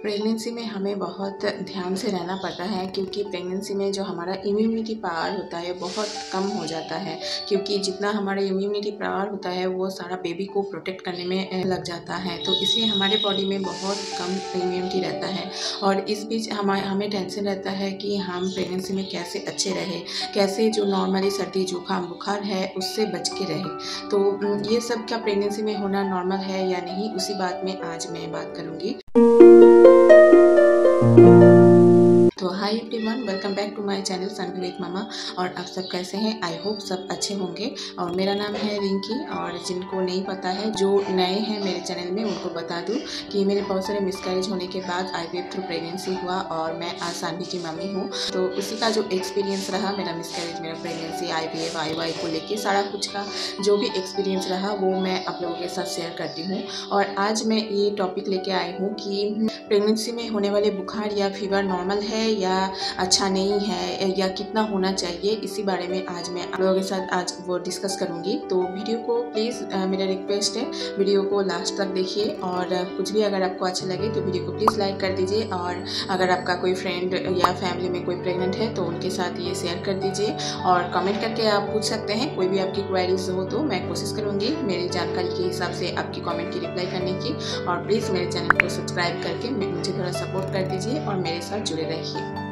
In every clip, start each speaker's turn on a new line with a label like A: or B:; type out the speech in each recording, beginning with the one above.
A: Pregnancy में हमें बहुत ध्यान से रहना पड़ता है क्योंकि प्रेगनेंसी में जो हमारा इम्यूनिटी पावर होता है बहुत कम हो जाता है। क्योंकि जितना हमारा इम्यूनिटी पावर होता है वो सारा बेबी को प्रोटेक्ट करने में लग जाता है, तो इसलिए हमारे बॉडी में बहुत कम इम्यूनिटी रहता है। और इस बीच हमें टेंशन रहता है कि हम प्रेगनेंसी में कैसे अच्छे रहे, कैसे जो नॉर्मली सर्दी जुकाम बुखार है उससे बच के रहे। तो ये सब क्या प्रेगनेंसी में होना नॉर्मल है या नहीं, उसी बात में आज मैं बात करूँगी। तो hi everyone, welcome back to my channel Sanvi with mama. और आप सब कैसे हैं? आई होप सब अच्छे होंगे। और मेरा नाम है रिंकी। और जिनको नहीं पता है, जो नए हैं मेरे चैनल में, उनको बता दूं कि मेरे बहुत सारे मिसकैरेज होने के बाद IVF थ्रू प्रेगनेंसी हुआ और मैं आज सानवी की मम्मी हूँ। तो उसी का जो एक्सपीरियंस रहा, मेरा मिसकैरेज, मेरा प्रेगनेंसी, IVF IUI को लेके सारा कुछ का जो भी एक्सपीरियंस रहा वो मैं आप लोगों के साथ शेयर करती हूँ। और आज मैं ये टॉपिक लेके आई हूँ कि प्रेगनेंसी में होने वाले बुखार या फीवर नॉर्मल है या अच्छा नहीं है, या कितना होना चाहिए, इसी बारे में आज मैं आप लोगों के साथ आज वो डिस्कस करूंगी। तो वीडियो को प्लीज़, मेरा रिक्वेस्ट है, वीडियो को लास्ट तक देखिए। और कुछ भी अगर आपको अच्छा लगे तो वीडियो को प्लीज़ लाइक कर दीजिए। और अगर आपका कोई फ्रेंड या फैमिली में कोई प्रेग्नेंट है तो उनके साथ ये शेयर कर दीजिए। और कमेंट करके आप पूछ सकते हैं, कोई भी आपकी क्वेरीज हो तो मैं कोशिश करूँगी मेरी जानकारी के हिसाब से आपकी कॉमेंट की रिप्लाई करने की। और प्लीज़ मेरे चैनल को सब्सक्राइब करके मुझे थोड़ा सपोर्ट कर दीजिए और मेरे साथ जुड़े रहिए।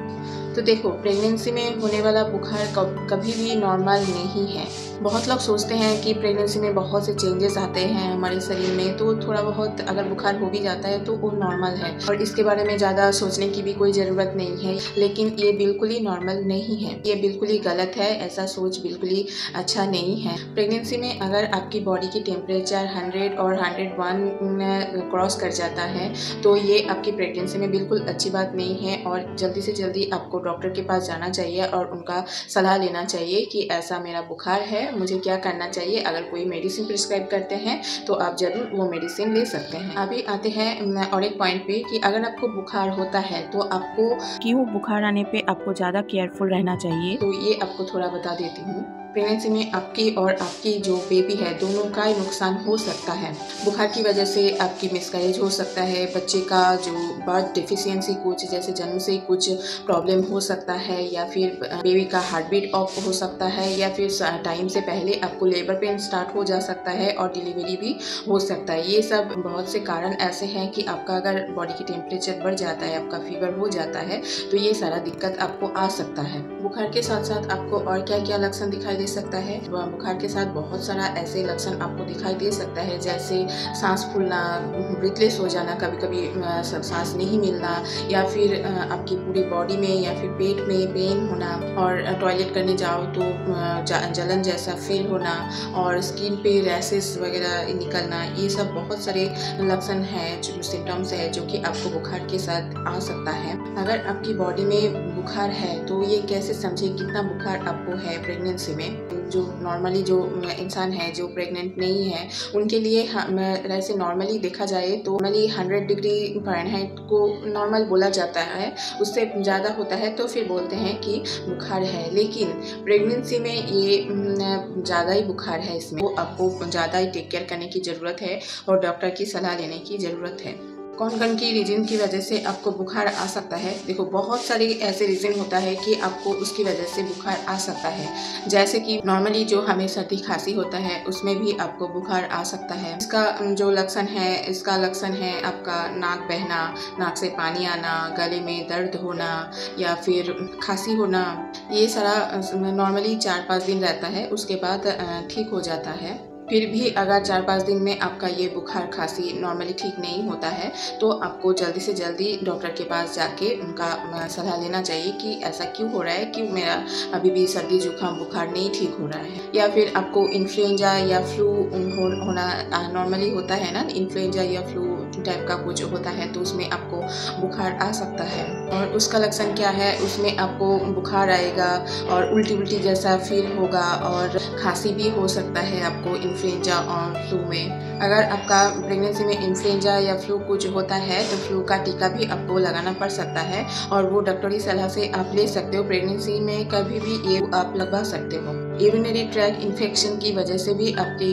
A: तो देखो, प्रेगनेंसी में होने वाला बुखार कभी भी नॉर्मल नहीं है। बहुत लोग सोचते हैं कि प्रेगनेंसी में बहुत से चेंजेस आते हैं हमारे शरीर में, तो थोड़ा बहुत अगर बुखार हो भी जाता है तो वो नॉर्मल है और इसके बारे में ज़्यादा सोचने की भी कोई ज़रूरत नहीं है। लेकिन ये बिल्कुल ही नॉर्मल नहीं है, ये बिल्कुल ही गलत है। ऐसा सोच बिल्कुल ही अच्छा नहीं है। प्रेगनेंसी में अगर आपकी बॉडी की टेम्परेचर 100 और 101 क्रॉस कर जाता है तो ये आपकी प्रेगनेंसी में बिल्कुल अच्छी बात नहीं है। और जल्दी से जल्दी आपको डॉक्टर के पास जाना चाहिए और उनका सलाह लेना चाहिए कि ऐसा मेरा बुखार है, मुझे क्या करना चाहिए। अगर कोई मेडिसिन प्रिस्क्राइब करते हैं तो आप जरूर वो मेडिसिन ले सकते हैं। अभी आते हैं और एक पॉइंट पे कि अगर आपको बुखार होता है तो आपको क्यों बुखार आने पे आपको ज़्यादा केयरफुल रहना चाहिए, तो ये आपको थोड़ा बता देती हूँ। प्रेगनेंसी में आपकी और आपकी जो बेबी है दोनों का ही नुकसान हो सकता है। बुखार की वजह से आपकी मिसकैरेज हो सकता है, बच्चे का जो बर्थ डिफिशियंसी कुछ जैसे जन्म से कुछ प्रॉब्लम हो सकता है, या फिर बेबी का हार्ट बीट ऑफ हो सकता है, या फिर टाइम से पहले आपको लेबर पेन स्टार्ट हो जा सकता है और डिलीवरी भी हो सकता है। ये सब बहुत से कारण ऐसे हैं कि आपका अगर बॉडी की टेम्परेचर बढ़ जाता है, आपका फीवर हो जाता है, तो ये सारा दिक्कत आपको आ सकता है। बुखार के साथ साथ आपको और क्या क्या लक्षण दिखाई दे सकता है? बुखार के साथ बहुत सारा ऐसे लक्षण आपको दिखाई दे सकता है, जैसे सांस फूलना, ब्रीथलेस हो जाना, कभी कभी सांस नहीं मिलना, या फिर आपकी पूरी बॉडी में या फिर पेट में पेन होना, और टॉयलेट करने जाओ तो जलन जैसा फील होना, और स्किन पे रैशेस वगैरह निकलना। ये सब बहुत सारे लक्षण हैं, जो सिम्टम्स है जो कि आपको बुखार के साथ आ सकता है। अगर आपकी बॉडी में बुखार है तो ये कैसे समझे कितना बुखार आपको है प्रेगनेंसी में। जो नॉर्मली जो इंसान है जो प्रेग्नेंट नहीं है उनके लिए वैसे नॉर्मली देखा जाए तो नॉर्मली 100 डिग्री फ़ारेनहाइट को नॉर्मल बोला जाता है। उससे ज़्यादा होता है तो फिर बोलते हैं कि बुखार है। लेकिन प्रेगनेंसी में ये ज़्यादा ही बुखार है, इसमें वो आपको ज़्यादा ही टेक केयर करने की ज़रूरत है और डॉक्टर की सलाह लेने की ज़रूरत है। कौन कौन की रीज़न की वजह से आपको बुखार आ सकता है? देखो, बहुत सारे ऐसे रीज़न होता है कि आपको उसकी वजह से बुखार आ सकता है। जैसे कि नॉर्मली जो हमें सर्दी खांसी होता है उसमें भी आपको बुखार आ सकता है। इसका जो लक्षण है आपका नाक बहना, नाक से पानी आना, गले में दर्द होना, या फिर खांसी होना। ये सारा नॉर्मली 4-5 दिन रहता है, उसके बाद ठीक हो जाता है। फिर भी अगर 4-5 दिन में आपका ये बुखार खांसी नॉर्मली ठीक नहीं होता है तो आपको जल्दी से जल्दी डॉक्टर के पास जाके उनका सलाह लेना चाहिए कि ऐसा क्यों हो रहा है, क्यों मेरा अभी भी सर्दी जुकाम बुखार नहीं ठीक हो रहा है। या फिर आपको इन्फ्लुएंजा या फ्लू होना नॉर्मली होता है ना, इन्फ्लुएंजा या फ्लू टाइप का कुछ होता है तो उसमें आपको बुखार आ सकता है। और उसका लक्षण क्या है? उसमें आपको बुखार आएगा और उल्टी जैसा फील होगा और खांसी भी हो सकता है आपको इन्फ्लुएंजा और फ्लू में। अगर आपका प्रेगनेंसी में इन्फ्लुएंजा या फ्लू कुछ होता है तो फ्लू का टीका भी आपको लगाना पड़ सकता है और वो डॉक्टरी सलाह से आप ले सकते हो। प्रेगनेंसी में कभी भी ये आप लगवा सकते हो। यूरिनरी ट्रैक इन्फेक्शन की वजह से भी आपकी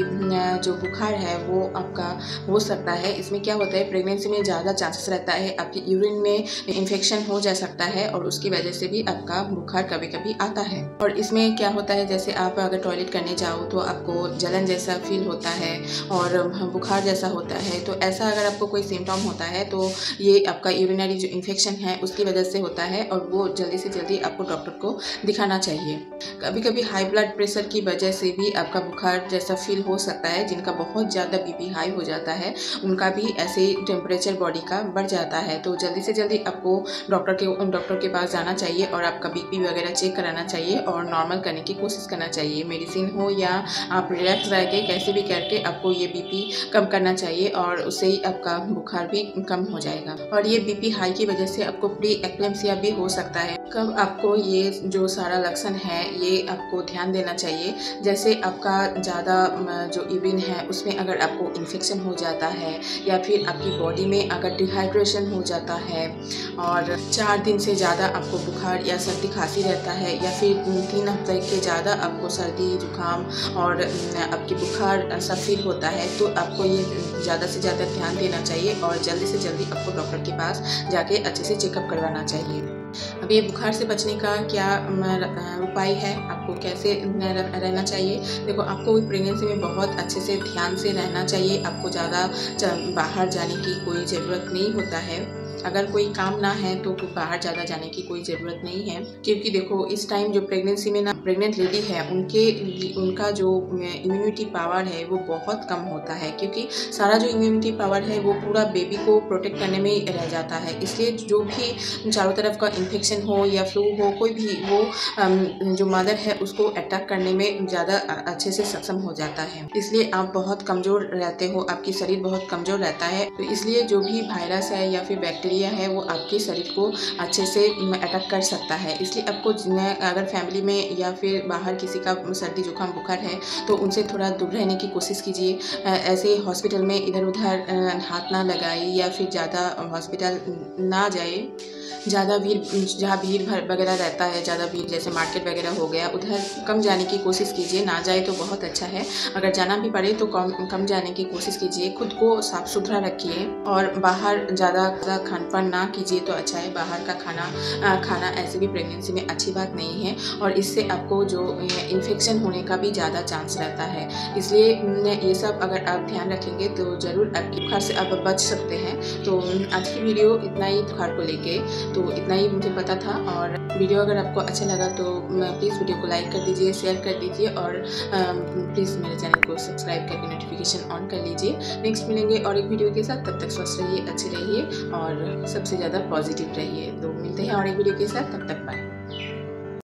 A: जो बुखार है वो आपका हो सकता है। इसमें क्या होता है, प्रेगनेंसी में ज़्यादा चांसेस रहता है आपकी यूरिन में इन्फेक्शन हो जा सकता है और उसकी वजह से भी आपका बुखार कभी कभी आता है। और इसमें क्या होता है, जैसे आप अगर टॉयलेट करने जाओ तो आपको जलन जैसा फील होता है और बुखार जैसा होता है। तो ऐसा अगर आपको कोई सिम्टम होता है तो ये आपका यूरिनरी जो इन्फेक्शन है उसकी वजह से होता है और वो जल्दी से जल्दी आपको डॉक्टर को दिखाना चाहिए। कभी कभी हाई ब्लड प्रेशर की वजह से भी आपका बुखार जैसा फील हो सकता है। जिनका बहुत ज़्यादा बीपी हाई हो जाता है उनका भी ऐसे टेम्परेचर बॉडी का बढ़ जाता है। तो जल्दी से जल्दी आपको डॉक्टर के पास जाना चाहिए और आपका बीपी वगैरह चेक कराना चाहिए और नॉर्मल करने की कोशिश करना चाहिए। मेडिसिन हो या आप रिलैक्स रह के कैसे भी करके आपको ये बीपी कम करना चाहिए और उससे ही आपका बुखार भी कम हो जाएगा। और ये बीपी हाई की वजह से आपको प्री एक्लेम्सिया भी हो सकता है। कब आपको ये जो सारा लक्षण है ये आपको ध्यान देना चाहिए। जैसे आपका ज़्यादा जो यूरिन है उसमें अगर आपको इन्फेक्शन हो जाता है या फिर आपकी बॉडी में अगर डिहाइड्रेशन हो जाता है और 4 दिन से ज़्यादा आपको बुखार या सर्दी खांसी रहता है या फिर 3 हफ्ते के ज़्यादा आपको सर्दी जुकाम और आपकी बुखार ऐसा फील होता है तो आपको ये ज़्यादा से ज़्यादा ध्यान देना चाहिए और जल्दी से जल्दी आपको डॉक्टर के पास जाके अच्छे से चेकअप करवाना चाहिए। अब ये बुखार से बचने का क्या उपाय है, आपको कैसे रहना चाहिए। देखो, आपको प्रेगनेंसी में बहुत अच्छे से ध्यान से रहना चाहिए। आपको ज़्यादा बाहर जाने की कोई ज़रूरत नहीं होता है। अगर कोई काम ना है तो बाहर ज़्यादा जाने की कोई ज़रूरत नहीं है, क्योंकि देखो इस टाइम जो प्रेगनेंसी में ना प्रेग्नेंट लेडी है उनका जो इम्यूनिटी पावर है वो बहुत कम होता है, क्योंकि सारा जो इम्यूनिटी पावर है वो पूरा बेबी को प्रोटेक्ट करने में ही रह जाता है। इसलिए जो भी चारों तरफ का इन्फेक्शन हो या फ्लू हो, कोई भी वो जो मदर है उसको अटैक करने में ज़्यादा अच्छे से सक्षम हो जाता है। इसलिए आप बहुत कमज़ोर रहते हो, आपकी शरीर बहुत कमज़ोर रहता है। तो इसलिए जो भी वायरस है या फिर बैक्टीरिया है वो आपके शरीर को अच्छे से अटैक कर सकता है। इसलिए आपको अगर फैमिली में या फिर बाहर किसी का सर्दी जुकाम बुखार है तो उनसे थोड़ा दूर रहने की कोशिश कीजिए। ऐसे हॉस्पिटल में इधर उधर हाथ ना लगाइए या फिर ज़्यादा हॉस्पिटल ना जाए। ज़्यादा भीड़, जहाँ भीड़ वगैरह रहता है, ज़्यादा भीड़ जैसे मार्केट वगैरह हो गया, उधर कम जाने की कोशिश कीजिए। ना जाए तो बहुत अच्छा है, अगर जाना भी पड़े तो कम जाने की कोशिश कीजिए। खुद को साफ सुथरा रखिए और बाहर ज़्यादा खान पान ना कीजिए तो अच्छा है। बाहर का खाना ऐसे भी प्रेगनेंसी में अच्छी बात नहीं है और इससे आपको जो इन्फेक्शन होने का भी ज़्यादा चांस रहता है। इसलिए ये सब अगर आप ध्यान रखेंगे तो ज़रूर आपकी बुखार से आप बच सकते हैं। तो आज की वीडियो इतना ही बुखार को लेके, तो इतना ही मुझे पता था। और वीडियो अगर आपको अच्छा लगा तो प्लीज़ वीडियो को लाइक कर दीजिए, शेयर कर दीजिए और प्लीज़ मेरे चैनल को सब्सक्राइब करके नोटिफिकेशन ऑन कर लीजिए। नेक्स्ट मिलेंगे और एक वीडियो के साथ, तब तक स्वस्थ रहिए, अच्छे रहिए और सबसे ज़्यादा पॉजिटिव रहिए। तो मिलते हैं और एक वीडियो के साथ, तब तक बाय।